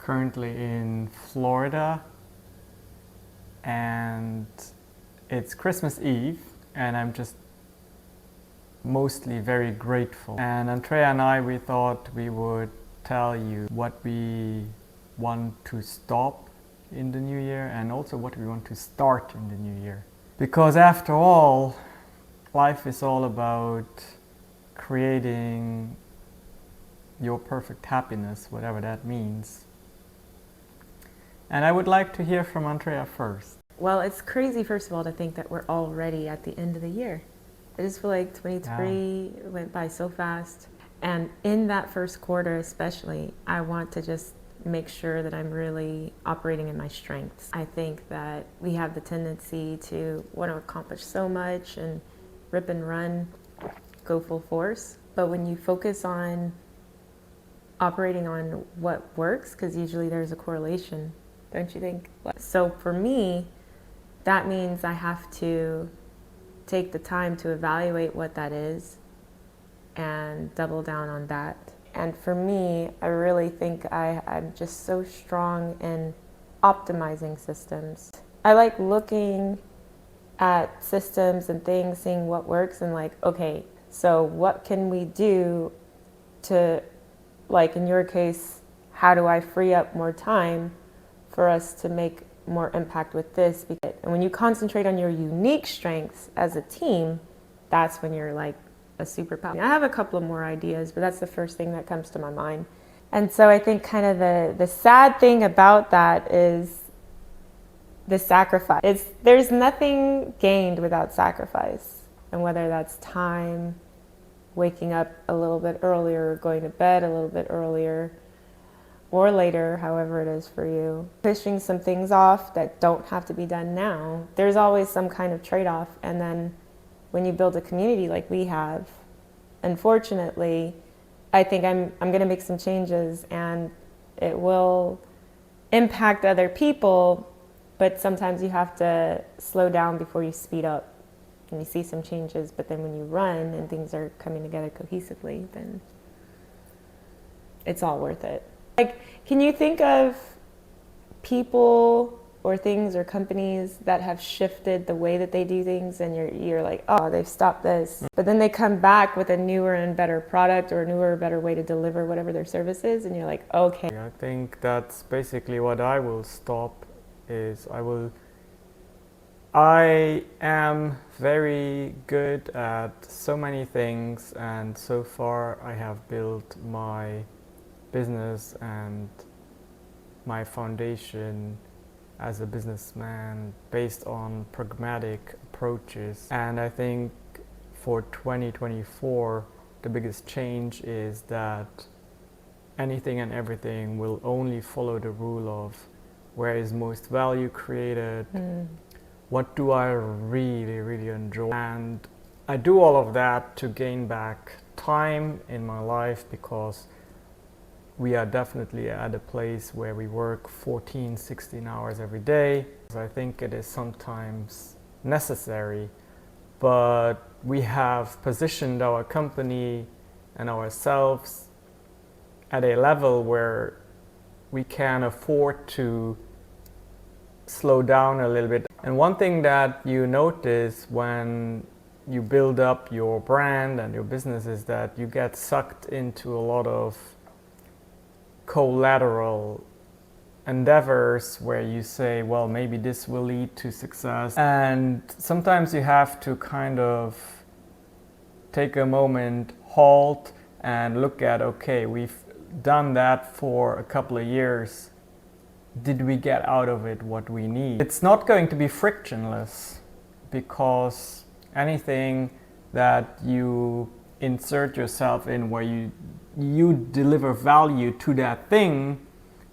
currently in Florida, and it's Christmas Eve, and I'm just mostly very grateful. And Antrea and I, we thought we would tell you what we want to stop in the new year and also what we want to start in the new year. Because after all, life is all about creating your perfect happiness, whatever that means. And I would like to hear from Antrea first. Well, it's crazy, first of all, to think that we're already at the end of the year. I just feel like 23 went by so fast. And in that first quarter especially, I want to just make sure that I'm really operating in my strengths. I think that we have the tendency to want to accomplish so much and rip and run, go full force. But when you focus on operating on what works, because usually there's a correlation, don't you think? So for me, that means I have to take the time to evaluate what that is and double down on that. And for me, I really think I'm just so strong in optimizing systems. I like looking at systems and things, seeing what works, and like, okay, so what can we do to, like in your case, how do I free up more time for us to make more impact with this? And when you concentrate on your unique strengths as a team, that's when you're like a superpower. I have a couple of more ideas, but that's the first thing that comes to my mind. And so I think kind of the sad thing about that is the sacrifice. There's nothing gained without sacrifice. And whether that's time, waking up a little bit earlier, going to bed a little bit earlier, or later, however it is for you. Pushing some things off that don't have to be done now. There's always some kind of trade-off. And then when you build a community like we have, unfortunately, I think I'm going to make some changes and it will impact other people, but sometimes you have to slow down before you speed up. And you see some changes, but then when you run and things are coming together cohesively, then it's all worth it. Like, can you think of people or things or companies that have shifted the way that they do things and you're like, oh, they've stopped this, but then they come back with a newer and better product or a newer, better way to deliver whatever their service is, and you're like, okay. I think that's basically what I will stop is I am very good at so many things, and so far I have built my business and my foundation as a businessman based on pragmatic approaches. And I think for 2024, the biggest change is that anything and everything will only follow the rule of where is most value created, what do I really, really enjoy. And I do all of that to gain back time in my life, because we are definitely at a place where we work 14, 16 hours every day. I think it is sometimes necessary, but we have positioned our company and ourselves at a level where we can afford to slow down a little bit. And one thing that you notice when you build up your brand and your business is that you get sucked into a lot of collateral endeavors where you say, well, maybe this will lead to success. And sometimes you have to kind of take a moment, halt, and look at, okay, we've done that for a couple of years. Did we get out of it what we need? It's not going to be frictionless, because anything that you insert yourself in where you deliver value to that thing,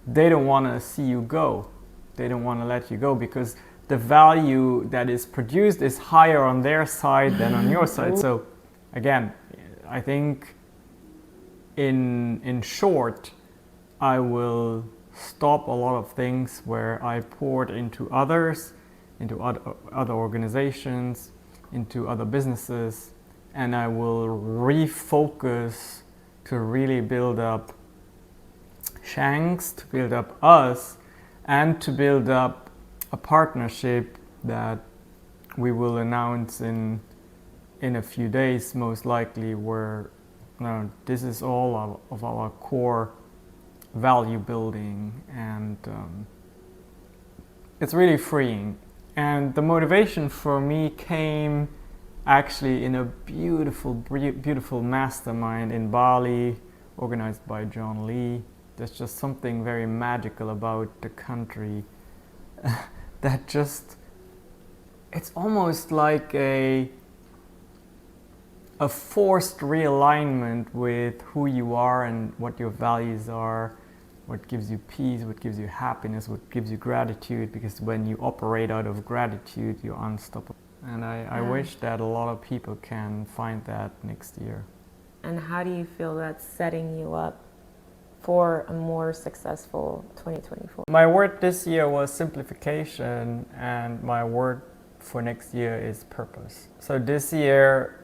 they don't want to see you go. They don't want to let you go, because the value that is produced is higher on their side than on your side. So again, I think in short, I will stop a lot of things where I poured into others, into other organizations, into other businesses, and I will refocus to really build up Shanks, to build up us, and to build up a partnership that we will announce in a few days, most likely, where this is all of our core value building, and it's really freeing. And the motivation for me came actually in a beautiful mastermind in Bali, organized by John Lee. There's just something very magical about the country that just, it's almost like a forced realignment with who you are and what your values are, what gives you peace, what gives you happiness, what gives you gratitude, because when you operate out of gratitude, you're unstoppable. And I wish that a lot of people can find that next year. And how do you feel that's setting you up for a more successful 2024? My word this year was simplification, and my word for next year is purpose. So this year,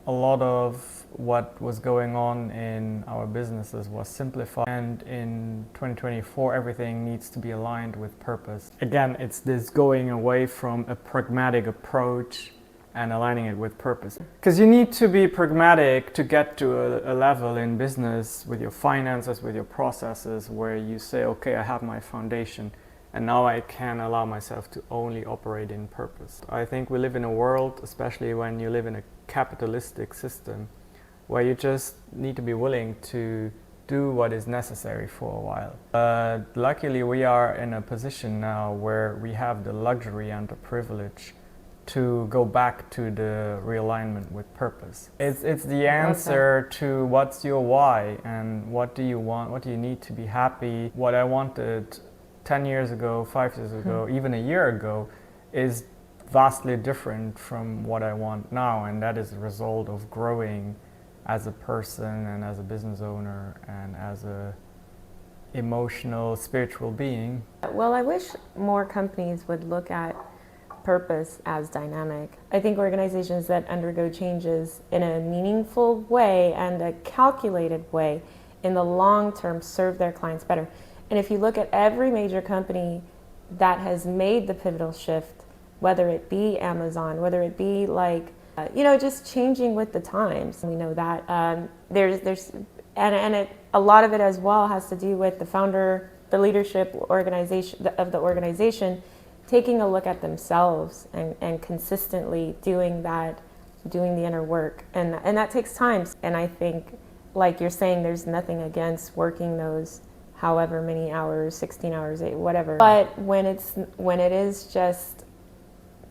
a lot of what was going on in our businesses was simplified, and in 2024 everything needs to be aligned with purpose. Again, it's this going away from a pragmatic approach and aligning it with purpose. Because you need to be pragmatic to get to a level in business with your finances, with your processes, where you say, okay, I have my foundation, and now I can allow myself to only operate in purpose. I think we live in a world, especially when you live in a capitalistic system, where you just need to be willing to do what is necessary for a while. But luckily we are in a position now where we have the luxury and the privilege to go back to the realignment with purpose. It's the answer to what's your why and what do you want, what do you need to be happy. What I wanted 10 years ago, 5 years ago, even a year ago, is vastly different from what I want now, and that is a result of growing as a person and as a business owner and as a emotional, spiritual being. Well, I wish more companies would look at purpose as dynamic. I think organizations that undergo changes in a meaningful way and a calculated way in the long term serve their clients better. And if you look at every major company that has made the pivotal shift, whether it be Amazon, whether it be like, just changing with the times. We know that a lot of it as well has to do with the founder, the leadership organization of the organization, taking a look at themselves and consistently doing the inner work. And that takes time. And I think, like you're saying, there's nothing against working those however many hours, 16 hours, 8, whatever. But when it is just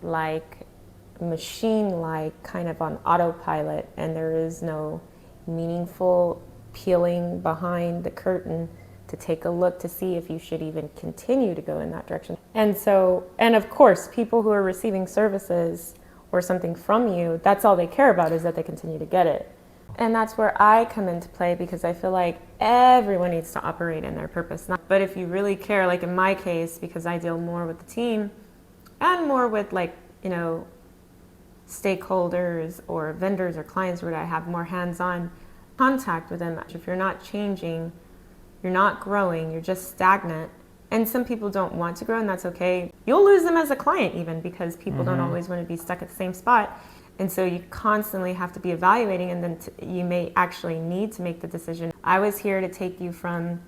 like machine-like, kind of on autopilot, and there is no meaningful peeling behind the curtain to take a look to see if you should even continue to go in that direction. And of course, people who are receiving services or something from you, that's all they care about, is that they continue to get it. And that's where I come into play, because I feel like everyone needs to operate in their purpose. But if you really care, like in my case, because I deal more with the team and more with stakeholders or vendors or clients, where I have more hands-on contact with them. If you're not changing, you're not growing, you're just stagnant. And some people don't want to grow, and that's okay. You'll lose them as a client even, because people don't always want to be stuck at the same spot. And so you constantly have to be evaluating, and then you may actually need to make the decision. I was here to take you from,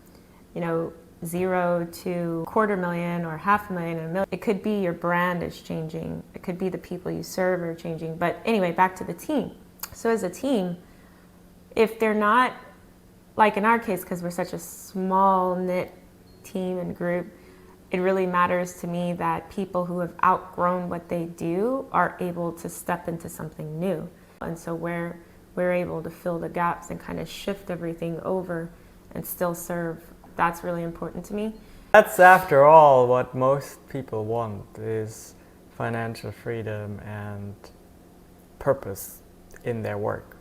0 to $250,000 or $500,000 and $1 million. It could be your brand is changing. It could be the people you serve are changing. But anyway, back to the team. So as a team, if they're not, like in our case, because we're such a small knit team and group, it really matters to me that people who have outgrown what they do are able to step into something new. And so we're able to fill the gaps and kind of shift everything over and still serve. That's really important to me. That's, after all, what most people want, is financial freedom and purpose in their work.